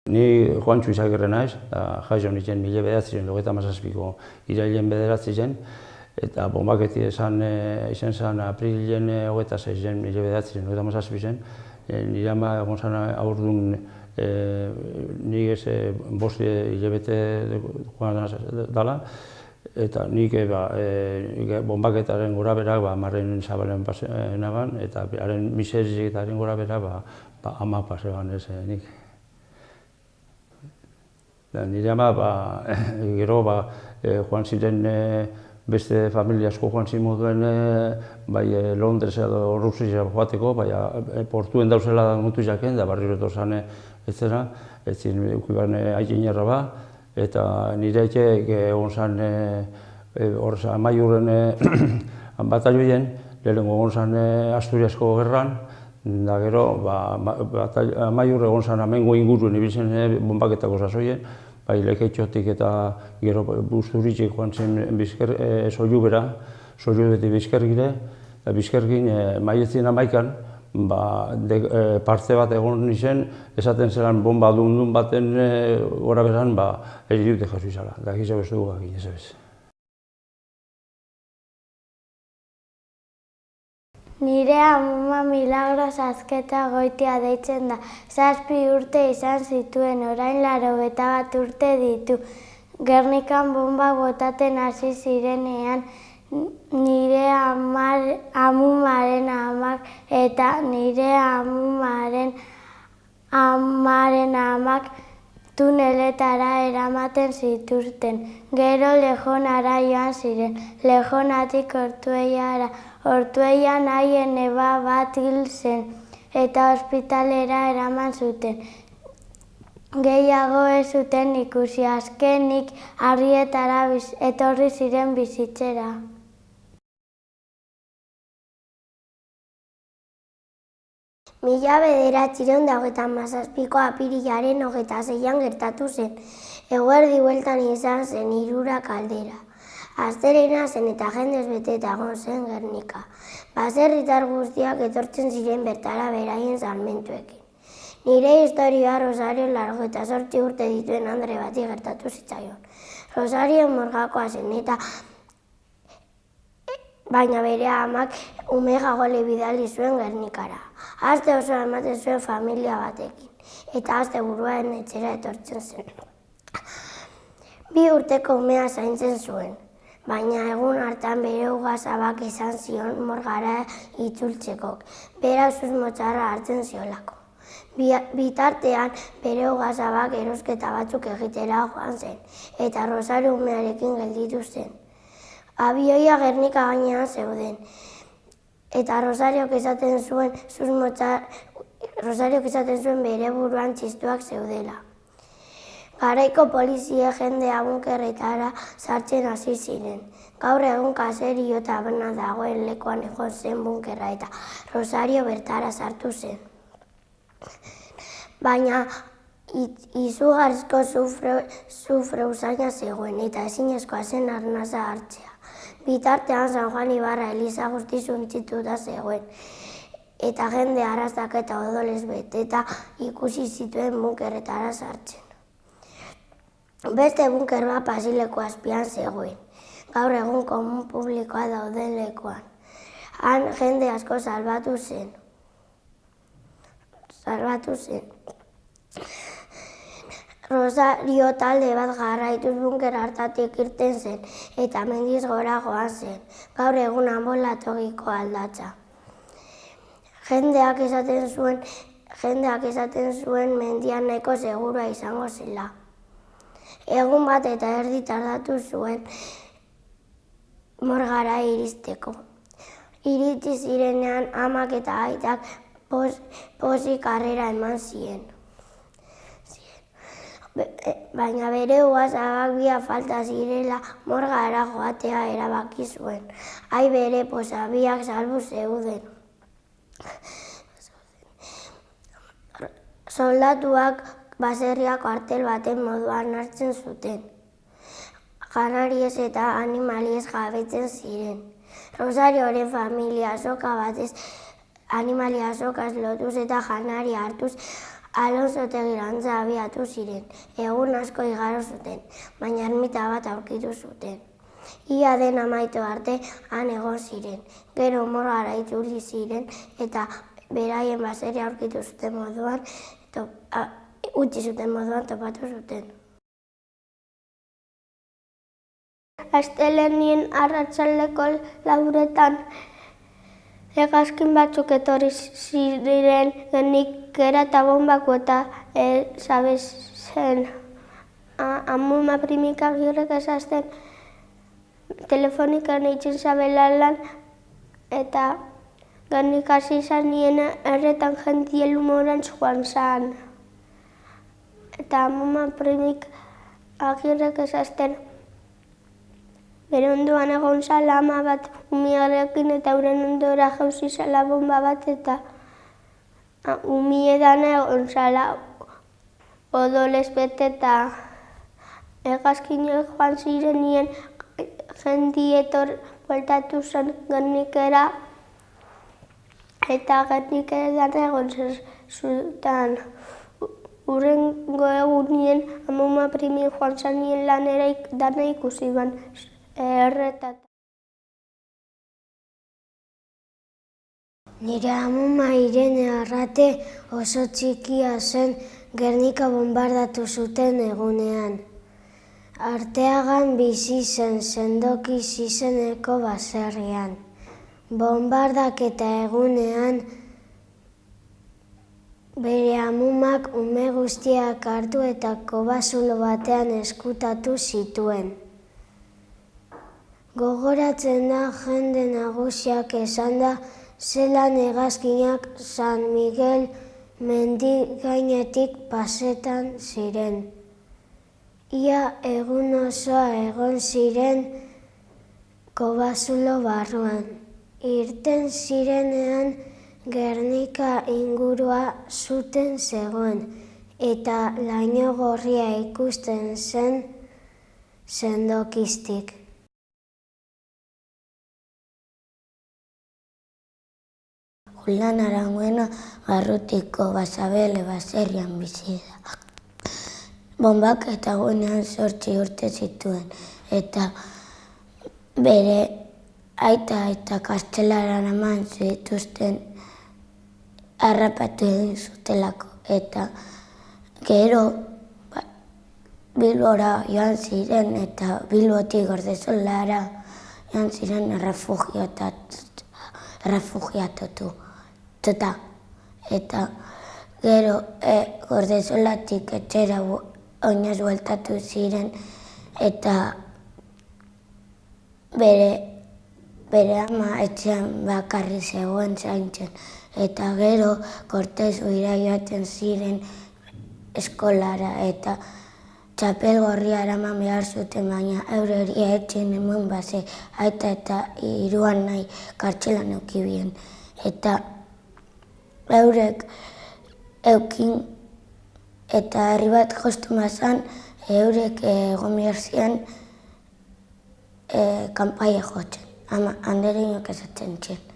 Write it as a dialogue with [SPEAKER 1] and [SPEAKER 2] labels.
[SPEAKER 1] Ni Juantxu Izagirre naiz, jaio nintzen 1997ko irailen 9 eta bombaketi izan zen apirilen 26 1997 nire ama egon zen aurdun nik bost hilabete joan dela eta nik bombaketaren gora berak marren zabalen pasenaban eta haren miseriketaren gora berak ama paseban ez nik. Nire ama, gero joan ziren beste familia asko joan ziren moduen bai Londres edo Rusia joateko, bai portuen dauzela mutu jaken, da barriro etorzen ez zera, ez ziren eukiban aitin erra eta nire aitek egon zen Amaiurren batalioien, lehenengo egon zen Asturiasko gerran, da gero, Amaiur egon zen amengo inguruen ibiltzen bombaketako sasoien, bai Lekeitxotik eta gero Busturitxik joan zen Sollubera, Sollubetik Bizkergire, eta Bizkergin maiatzen 11an, parte bat egon nizen, esaten zelan bomba dundun baten gora beran, eridute jaso izala, da gizau ez dugu gagin ez ebez.
[SPEAKER 2] Nire amama Milagros Azketa Goitia deitzen da. 7 urte izan zituen, orain 81 urte ditu. Gernikan bombak botaten hasi zirenean, nire amumaren amak eta nire amaren amak tuneletara eramaten zituzten. Gero Lejonara joan ziren, Lejonatik Ortuellara. Ortuellan haien neba bat hil zen eta ospitalera eraman zuten. Gehiago ez zuten ikusi, azkenik Arrietara etorri ziren bizitzera.
[SPEAKER 3] Mila 1927ko apirilaren 26an gertatu zen. Eguerdi bueltan izan zen 3 aldera. Astelehena zen eta jendez beteta egon zen Gernika. Baserritar guztiak etortzen ziren bertara beraien salmentuekin. Nire historia Rosario 88 urte dituen andre bati gertatu zitzaion. Rosario morgakoa zen eta baina bere amak ume jagole bidali zuen Gernikara. Aste oso ematen zuen familia batekin eta aste buruaren etxera etortzen zen. 2 urteko umea zaintzen zuen. Baina egun hartan bere ugazabak izan zion morgara itzultzeko, bera susmotzarra hartzen ziolako. Bitartean bere ugazabak erosketa batzuk egitera joan zen, eta Rosario umearekin gelditu zen. Abioia Gernika gainean zeuden, eta Rosariok esaten zuen bere buruan txistuak zeudela. Garaiko polizie jendea bunkerretara sartzen hasi ziren. Gaur egun kaserio taberna dagoen lekuan egon zen bunkerra eta Rosario bertara sartu zen. Baina izugarrizko sufre usaina zegoen eta ezinezkoa zen arnasa hartzea. Bitartean San Juan Ibarra eliza guztiz suntsituta zegoen eta jende arrazak eta odolez beteta ikusi zituen bunkerretara sartzen. Beste bunker bat pasileko azpian zegoen, gaur egun komun publikoa dauden lekuan. Han jende asko salbatu zen. Rosario talde bat jarraituz bunker hartatik irten zen eta mendiz gora joan zen, gaur egun anbolatogiko aldatza. Jendeak esaten zuen mendian nahiko segurua izango zela. Egun bat eta erdi tardatu zuen morgara iristeko. Iritsi zirenean amak eta aitak pozik harrera eman zien. Baina bere ugazabak bia falta zirela morgara joatea erabaki zuen. Ai bere posabiak salbu zeuden. Soldatuak baserriak kartel baten moduan hartzen zuten. Janariez eta animaliez jabetzen ziren. Rosarioren familia azoka batez animalia azokaz lotuz eta janaria hartuz Alonsotegi-rantza abiatu ziren, egun asko igaro zuten, baina ermita bat aurkitu zuten. Ia den amaitu arte han egon ziren, gero morgara itzuli ziren eta beraien baserria aurkitu zuten moduan, utzi zuten moduan topatu zuten.
[SPEAKER 2] Astelehenien arratsaldeko 4etan hegazkin batzuk etorri ziren Gernikara eta bombak bota zabezen. Amuma Primik Agirrek esaten telefonikan eitzen zabela lan eta Gernik hasi izan nien erretan jentie lumoran joan zan. Eta Amuma Primik Agirrek esaten bere ondoan egon zala ama bat umiarekin eta euren ondora jauzi zala bomba bat eta umiedan egon zala odolez bete eta hegazkinak joan zirenien jendietor bueltatu zen Gernikara eta Gernikeran egon zuten. Hurrengo egunien Amuma Primik joan zanien lanera dana ikusi ban erretat.
[SPEAKER 3] Nire amuma Irene Arrate oso txikia zen Gernika bombardatu zuten egunean. Arteagan bizi zen sendoki izeneko baserrian. Bombardaketa egunean bere amumak ume guztiak hartu eta kobazulo batean eskutatu zituen. Gogoratzen da jende nagusiak esanda zelan hegazkinak San Miguel mendi gainetik pasetan ziren. Ia egun osoa egon ziren kobazulo barruan. Irten zirenean Gernika ingurua zuten zegoen eta laino gorria ikusten zen sendokiztik. Julian Aranguena Garrutiko Basabele baserrian bizi da. Bombak eta gunean 8 urte zituen eta bere aita eta kastelaran eman zituzten harrapatu egin zutelako eta gero Bilbora joan ziren eta Bilbotik Gordesolara joan ziren refugiatutu. Eta gero Gordesolatik etxera oinaz bueltatu ziren eta bere ama etxean bakarri zegoen zaintzen. Eta gero Kortezuira joaten ziren eskolara eta txapel gorria eraman behar zuten, baina eureri etxen eman base aita eta hiruan nahi kartxelan eukibien. Eta eurek eukin eta herri bat jostu mazan, eurek egon behar zian kanpaia jotzen. Andereñok esatzen txen.